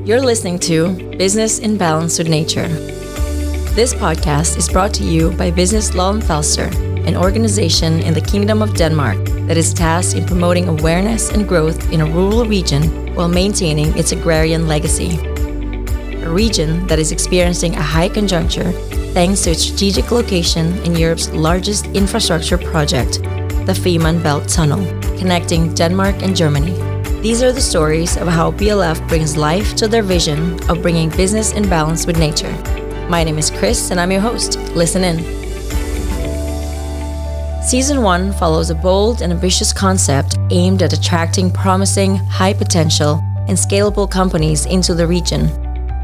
You're listening to Business in Balance with Nature. This podcast is brought to you by Business Falster, an organization in the Kingdom of Denmark that is tasked in promoting awareness and growth in a rural region while maintaining its agrarian legacy. A region that is experiencing a high conjuncture thanks to its strategic location in Europe's largest infrastructure project, the Fehmarn Belt Tunnel, connecting Denmark and Germany. These are the stories of how BLF brings life to their vision of bringing business in balance with nature. My name is Chris, and I'm your host. Listen in. Season 1 follows a bold and ambitious concept aimed at attracting promising, high-potential, and scalable companies into the region.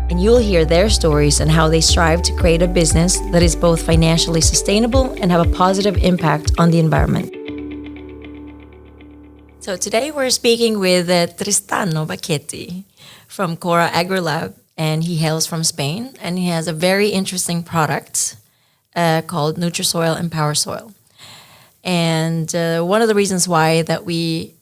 And you'll hear their stories on how they strive to create a business that is both financially sustainable and have a positive impact on the environment. So today we're speaking with Tristano Bacchetti from Kora Agrilab, and he hails from Spain, and he has a very interesting product called Nutrisoil and Power Soil. And one of the reasons why that we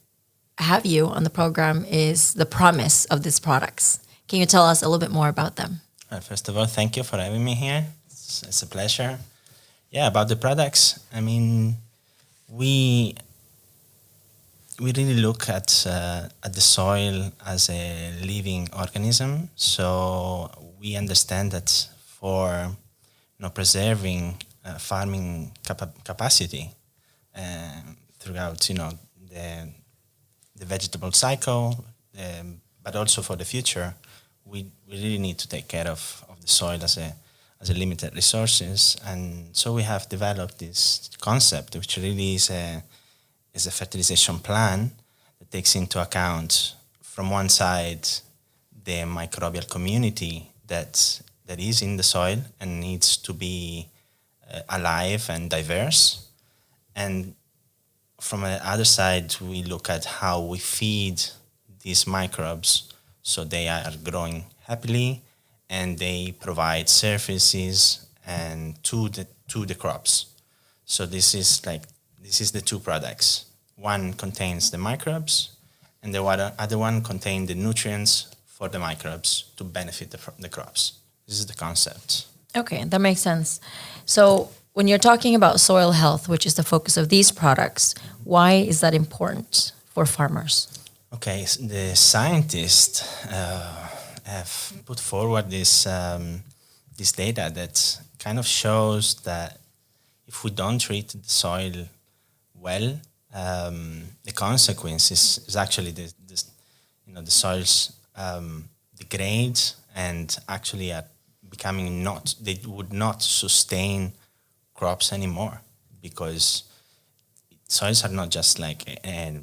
have you on the program is the promise of these products. Can you tell us a little bit more about them? First of all, thank you for having me here. It's a pleasure. Yeah, about the products, I mean, we really look at the soil as a living organism. So we understand that for preserving farming capacity throughout the vegetable cycle, but also for the future, we really need to take care of the soil as a limited resources. And so we have developed this concept, which really is a fertilization plan that takes into account, from one side, the microbial community that is in the soil and needs to be alive and diverse. And from the other side, we look at how we feed these microbes so they are growing happily and they provide services and to the crops. So this is the two products. One contains the microbes, and the other one contains the nutrients for the microbes to benefit the crops. This is the concept. Okay, that makes sense. So when you're talking about soil health, which is the focus of these products, why is that important for farmers? Okay, the scientists have put forward this data that kind of shows that if we don't treat the soil well, the consequence is actually the soils degrade and actually are becoming they would not sustain crops anymore, because soils are not just like a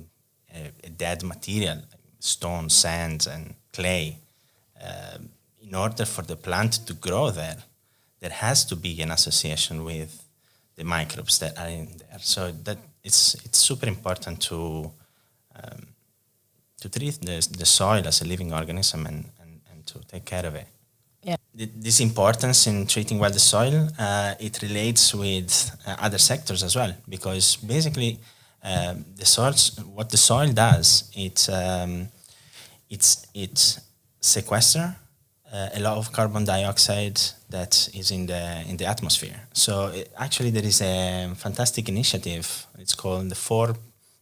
dead material, like stone, sand, and clay. In order for the plant to grow there has to be an association with the microbes that are in there. So that it's super important to treat the soil as a living organism and to take care of it. Yeah. This importance in treating well the soil, it relates with other sectors as well, because basically what the soil does, it sequesters a lot of carbon dioxide that is in the atmosphere. So actually there is a fantastic initiative. It's called the 4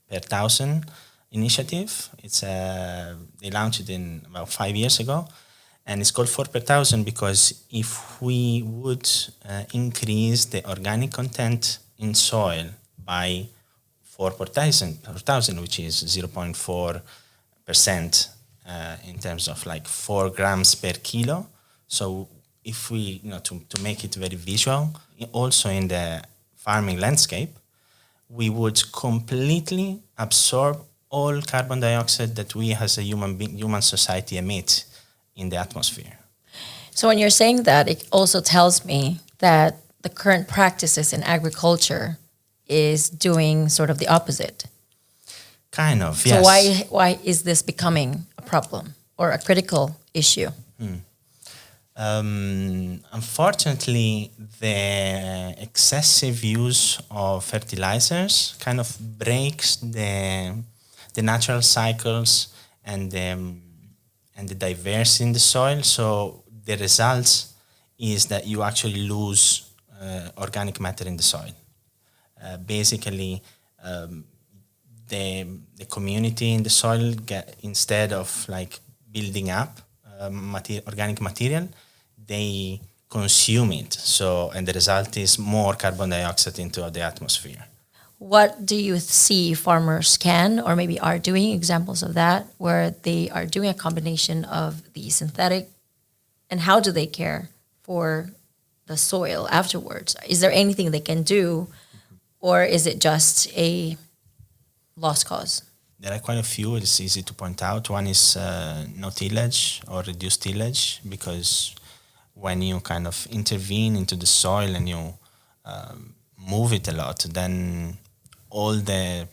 per 1,000 initiative. They launched it in about 5 years ago, and it's called 4 per 1,000 because if we would increase the organic content in soil by 4 per 1,000, which is 0.4%. In terms of like 4 grams per kilo. So if we, to make it very visual, also in the farming landscape, we would completely absorb all carbon dioxide that we as a human society emit in the atmosphere. So when you're saying that, it also tells me that the current practices in agriculture is doing sort of the opposite. Kind of, yes. So why is this becoming a problem or a critical issue? Unfortunately, the excessive use of fertilizers kind of breaks the natural cycles and and the diversity in the soil. So the result is that you actually lose organic matter in the soil. Basically, the community in the soil instead of like building up organic material, they consume it. So, and the result is more carbon dioxide into the atmosphere. What do you see farmers can or maybe are doing, examples of that, where they are doing a combination of the synthetic, and how do they care for the soil afterwards? Is there anything they can do, or is it just a lost cause? There are quite a few. It's easy to point out. One is no tillage or reduced tillage, because when you kind of intervene into the soil and you move it a lot, then all the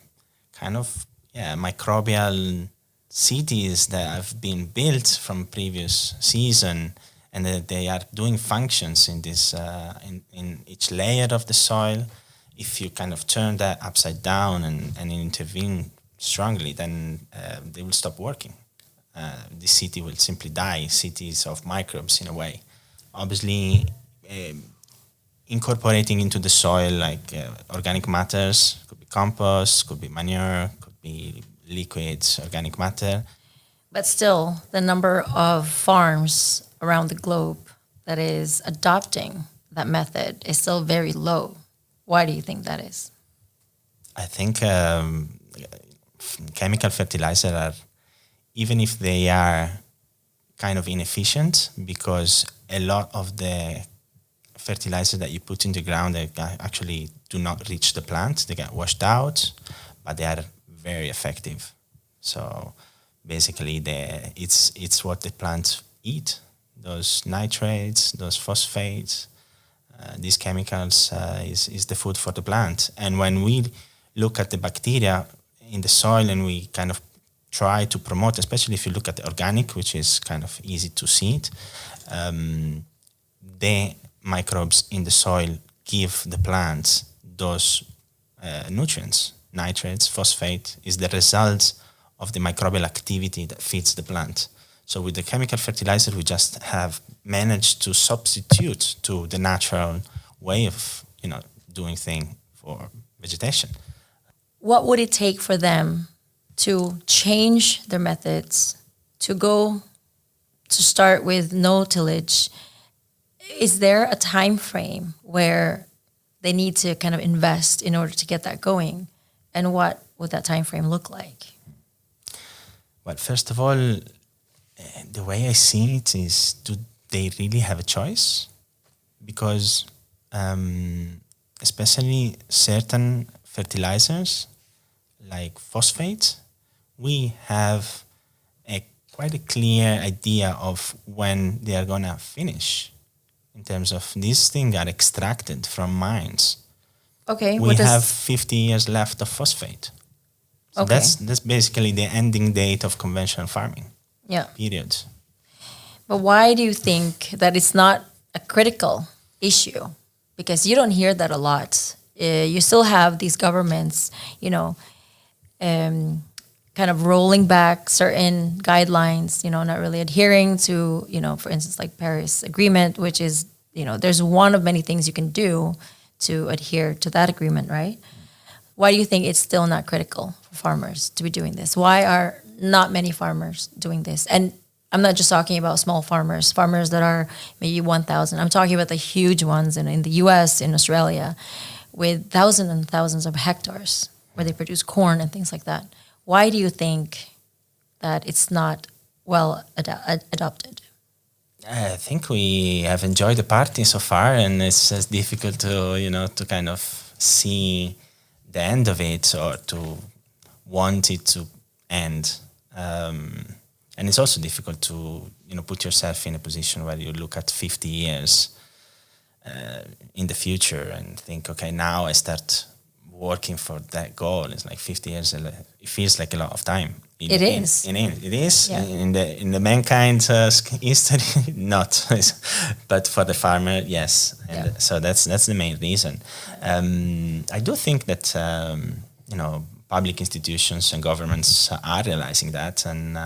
kind of microbial cities that have been built from previous season, and they are doing functions in this in each layer of the soil. If you kind of turn that upside down and intervene strongly, then they will stop working. The city will simply die, cities of microbes in a way. Obviously, incorporating into the soil like organic matters, could be compost, could be manure, could be liquids, organic matter. But still, the number of farms around the globe that is adopting that method is still very low. Why do you think that is? I think chemical fertilizers are, even if they are kind of inefficient, because a lot of the fertilizer that you put in the ground, they actually do not reach the plant. They get washed out, but they are very effective. So basically, it's what the plants eat. Those nitrates, those phosphates, these chemicals is the food for the plant. And when we look at the bacteria in the soil and we kind of try to promote, especially if you look at the organic, which is kind of easy to see it, the microbes in the soil give the plants those nutrients. Nitrates, phosphate is the result of the microbial activity that feeds the plant. So with the chemical fertilizer, we just have managed to substitute to the natural way of doing things for vegetation. What would it take for them to change their methods, to start with no tillage? Is there a time frame where they need to kind of invest in order to get that going? And what would that time frame look like? Well, first of all, the way I see it is, do they really have a choice? Because especially certain fertilizers like phosphate, we have quite a clear idea of when they are going to finish. In terms of these things are extracted from mines. Okay. We have 50 years left of phosphate. So okay. That's basically the ending date of conventional farming. Yeah. Period. But why do you think that it's not a critical issue? Because you don't hear that a lot. You still have these governments, kind of rolling back certain guidelines, not really adhering to, for instance, like Paris Agreement, which is, there's one of many things you can do to adhere to that agreement, right? Why do you think it's still not critical for farmers to be doing this? Why are not many farmers doing this? And I'm not just talking about small farmers that are maybe 1,000. I'm talking about the huge ones in the US, in Australia, with thousands and thousands of hectares where they produce corn and things like that. Why do you think that it's not well adopted? I think we have enjoyed the party so far, and it's just difficult to, to kind of see the end of it or to want it to end. And it's also difficult to, put yourself in a position where you look at 50 years in the future and think, okay, now I start working for that goal. It's like 50 years. It feels like a lot of time. It is. Yeah. In the mankind history, not. But for the farmer, yes. And so that's the main reason. I do think that public institutions and governments are realizing that, and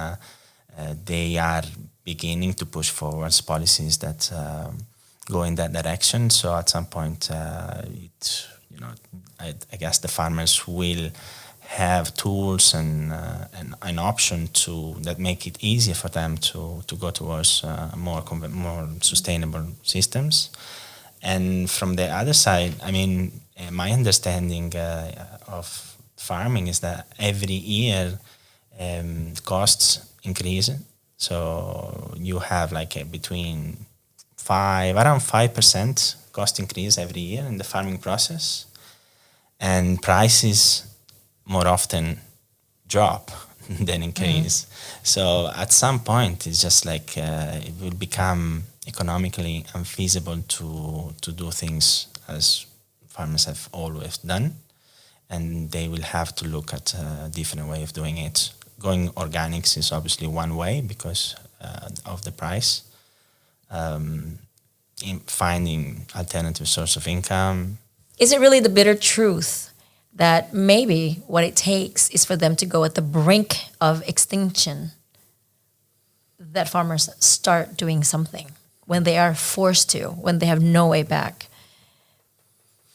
they are beginning to push forwards policies that go in that direction. So at some point, I guess the farmers will have tools and an option that make it easier for them to go towards more sustainable systems. And from the other side, I mean, my understanding of farming is that every year costs increase. So you have like around 5% cost increase every year in the farming process, and prices more often drop than increase. So at some point, it's just like it will become economically unfeasible to do things as farmers have always done, and they will have to look at a different way of doing it. Going organics is obviously one way because of the price. In finding alternative source of income. Is it really the bitter truth that maybe what it takes is for them to go at the brink of extinction that farmers start doing something when they are forced to, when they have no way back?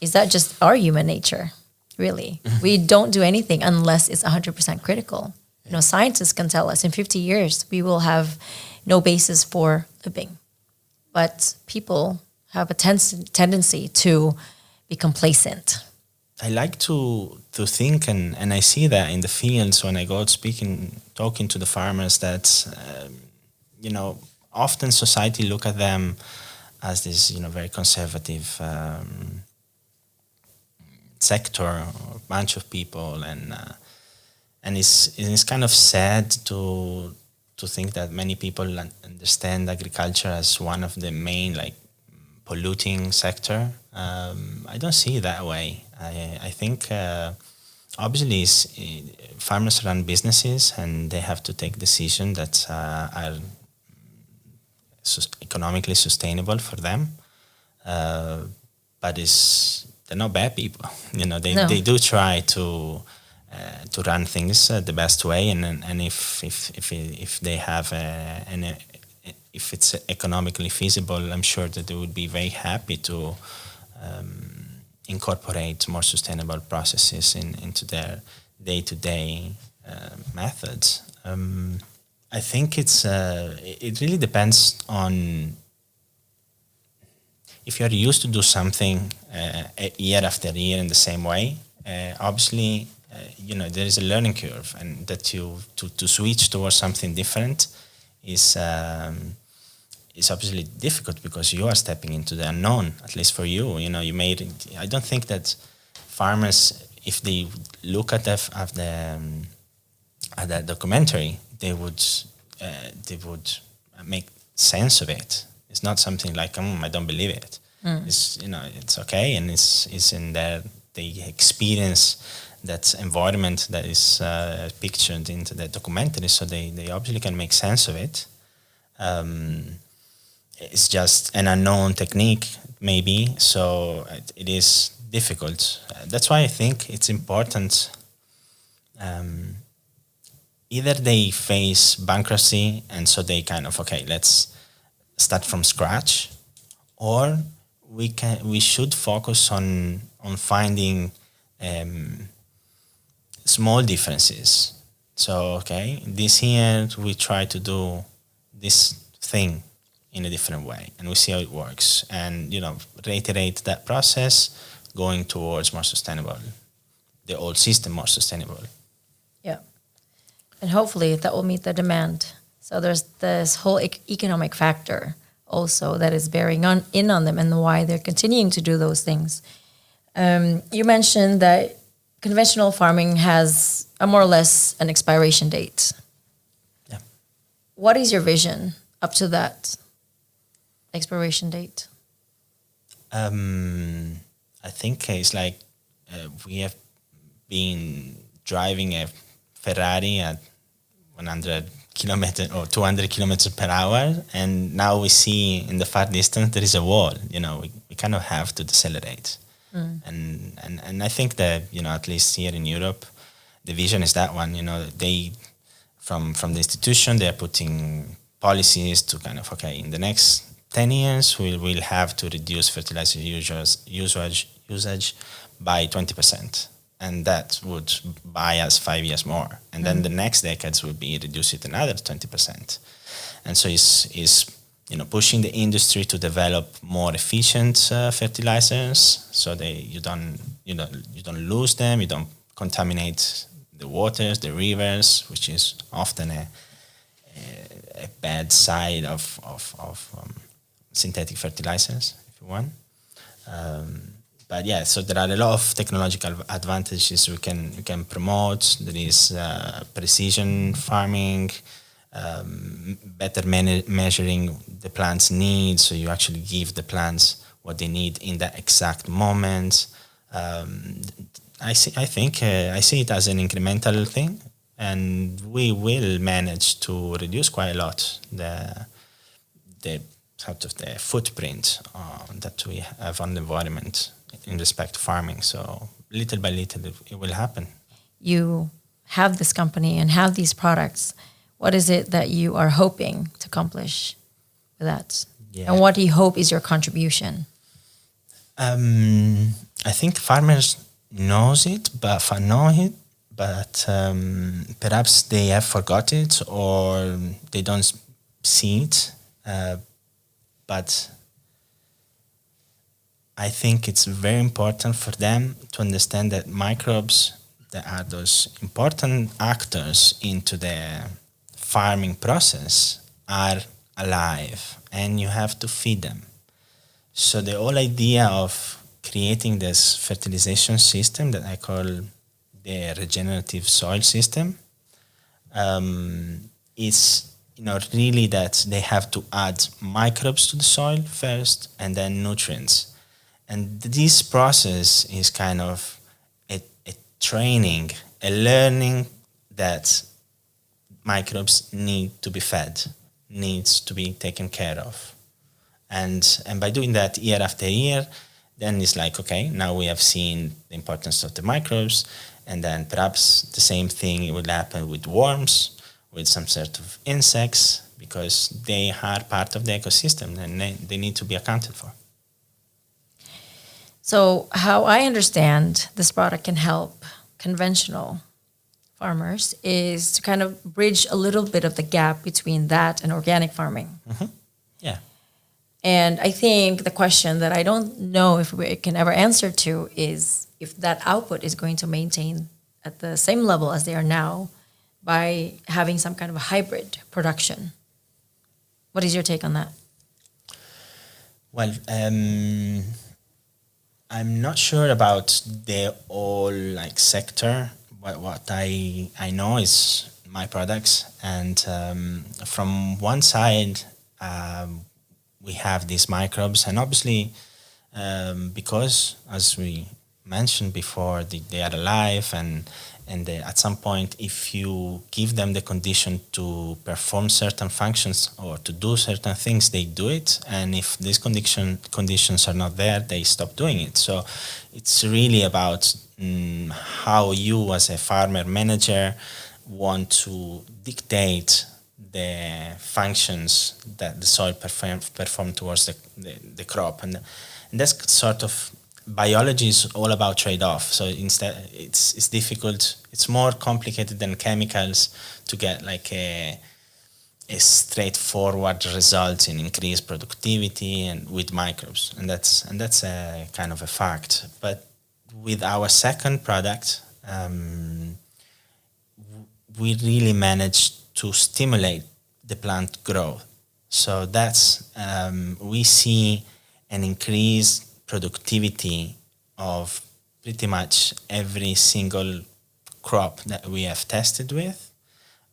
Is that just our human nature, really? We don't do anything unless it's 100% critical. You know, scientists can tell us in 50 years we will have no basis for living. But people have a tendency to be complacent. I like to think, and I see that in the fields when I go out talking to the farmers, that, often society look at them as this, very conservative sector or bunch of people, and it's kind of sad to think that many people understand agriculture as one of the main polluting sector. I don't see it that way. I think obviously farmers run businesses and they have to take decisions that are economically sustainable for them. But they're not bad people. They do try to run things the best way, and if they have if it's economically feasible, I'm sure that they would be very happy to incorporate more sustainable processes into their day-to-day methods. I think it really depends on if you're used to do something year after year in the same way. Obviously, there is a learning curve, and that to switch towards something different is obviously difficult because you are stepping into the unknown. At least for you, I don't think that farmers, if they look at that documentary, they would make sense of it. It's not something like I don't believe it. It's it's okay, and it's in there. They experience that environment that is pictured into the documentary, so they obviously can make sense of it. It's just an unknown technique, maybe, so it is difficult. That's why I think it's important. Either they face bankruptcy, and so they kind of, let's start from scratch, or we should focus on finding small differences. So, this year we try to do this thing in a different way, and we see how it works, and reiterate that process, going towards more sustainable, the old system more sustainable. Yeah, and hopefully that will meet the demand. So there's this whole economic factor also that is bearing in on them, and why they're continuing to do those things. You mentioned that conventional farming has a more or less an expiration date. Yeah. What is your vision up to that expiration date? I think it's like we have been driving a Ferrari at 100 kilometers or 200 kilometers per hour, and now we see in the far distance there is a wall. We kind of have to decelerate. And I think that at least here in Europe, the vision is that one. from the institution, they're putting policies to kind of, okay, in the next 10 years, we'll have to reduce fertilizer usage by 20%. And that would buy us 5 years more. And then the next decades will be reduce it another 20%. And so it's pushing the industry to develop more efficient fertilizers, so you don't lose them, you don't contaminate the waters, the rivers, which is often a bad side of synthetic fertilizers, if you want. But yeah, so there are a lot of technological advantages we can promote. There is precision farming, better measuring the plant's needs, so you actually give the plants what they need in that exact moment. I see it as an incremental thing, and we will manage to reduce quite a lot the sort of the footprint that we have on the environment in respect to farming. So little by little, it will happen. You have this company and have these products. What is it that you are hoping to accomplish with that? Yeah. And what do you hope is your contribution? I think farmers know it, but perhaps they have forgot it or they don't see it. But I think it's very important for them to understand that microbes, that are those important actors into the farming process, are alive and you have to feed them. So the whole idea of creating this fertilization system that I call the regenerative soil system is really that they have to add microbes to the soil first and then nutrients. And this process is kind of a training, a learning that microbes need to be fed, needs to be taken care of. And by doing that year after year, then it's like, okay, now we have seen the importance of the microbes, and then perhaps the same thing will happen with worms, with some sort of insects, because they are part of the ecosystem and they need to be accounted for. So how I understand this product can help conventional farmers is to kind of bridge a little bit of the gap between that and organic farming. Mm-hmm. Yeah. And I think the question that I don't know if we can ever answer to is if that output is going to maintain at the same level as they are now by having some kind of a hybrid production. What is your take on that? Well, I'm not sure about the whole sector. What I know is my products, and from one side we have these microbes, and obviously because, as we mentioned before, they are alive, and at some point, if you give them the condition to perform certain functions or to do certain things, they do it. And if these conditions are not there, they stop doing it. So it's really about how you, as a farmer manager, want to dictate the functions that the soil perform towards the crop. And that's sort of, biology is all about trade-off. So instead, it's difficult. It's more complicated than chemicals to get a straightforward result in increased productivity and with microbes, and that's a kind of a fact. But with our second product, we really managed to stimulate the plant growth. So that's we see an increased productivity of pretty much every single crop that we have tested with,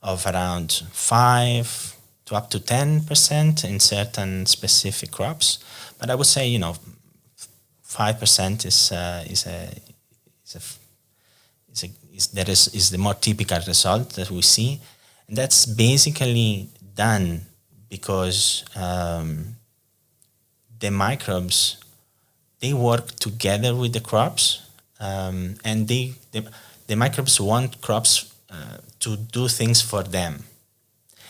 of around 5 to up to 10% in certain specific crops. But I would say 5% is the more typical result that we see, and that's basically done because the microbes, they work together with the crops, and the microbes want crops to do things for them.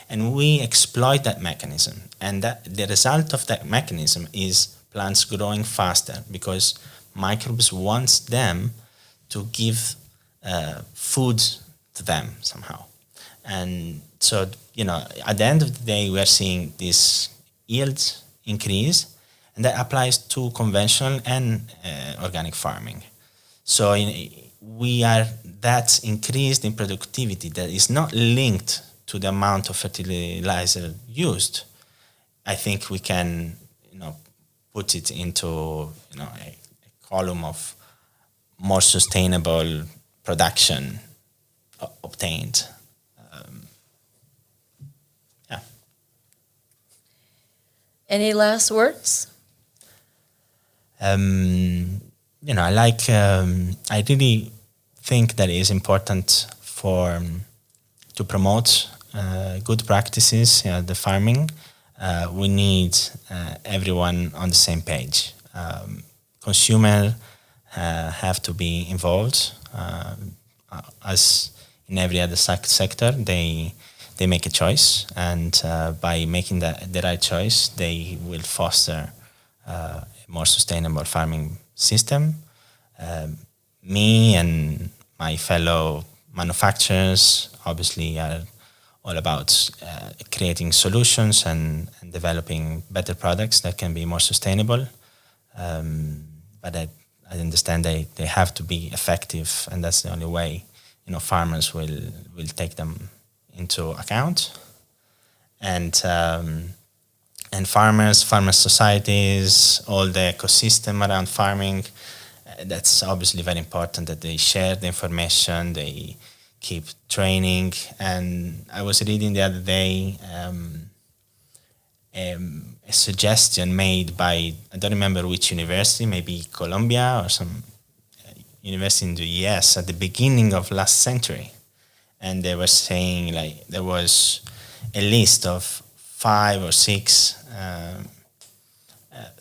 And we exploit that mechanism. And that the result of that mechanism is plants growing faster because microbes want them to give food to them somehow. And so, at the end of the day, we are seeing this yield increase, and that applies to conventional and organic farming. So we are that increased in productivity that is not linked to the amount of fertilizer used. I think we can, put it into, a column of more sustainable production obtained. Any last words? I really think that it is important to promote good practices, the farming. We need everyone on the same page. Consumers have to be involved. As in every other sector, they make a choice, and by making the right choice, they will foster a more sustainable farming system. Me and my fellow manufacturers obviously are all about creating solutions and developing better products that can be more sustainable. But I understand they have to be effective, and that's the only way farmers will take them into account. And farmer societies, all the ecosystem around farming, that's obviously very important that they share the information, they keep training. And I was reading the other day a suggestion made by, I don't remember which university, maybe Columbia or some university in the US at the beginning of last century. And they were saying there was a list of 5 or 6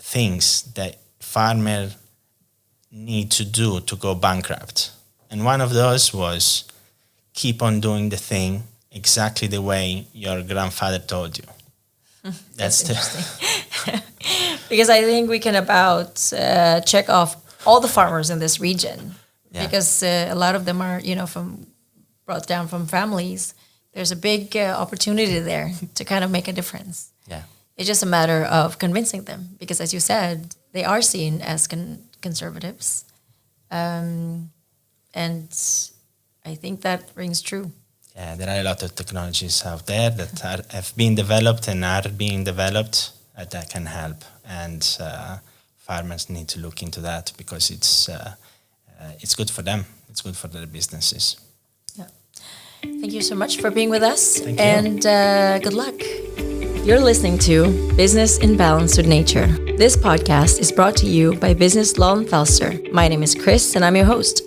things that farmers need to do to go bankrupt. And one of those was keep on doing the thing exactly the way your grandfather told you. That's interesting. Because I think we can about check off all the farmers in this region. Yeah. Because a lot of them are, brought down from families. There's a big opportunity there to kind of make a difference. Yeah, it's just a matter of convincing them, because as you said, they are seen as conservatives, and I think that rings true. Yeah, there are a lot of technologies out there that have been developed and are being developed that can help, and farmers need to look into that because it's good for them. It's good for their businesses. Thank you so much for being with us. Thank you. And good luck. You're listening to Business in Balance with Nature. This podcast is brought to you by Business Falster. My name is Chris, and I'm your host.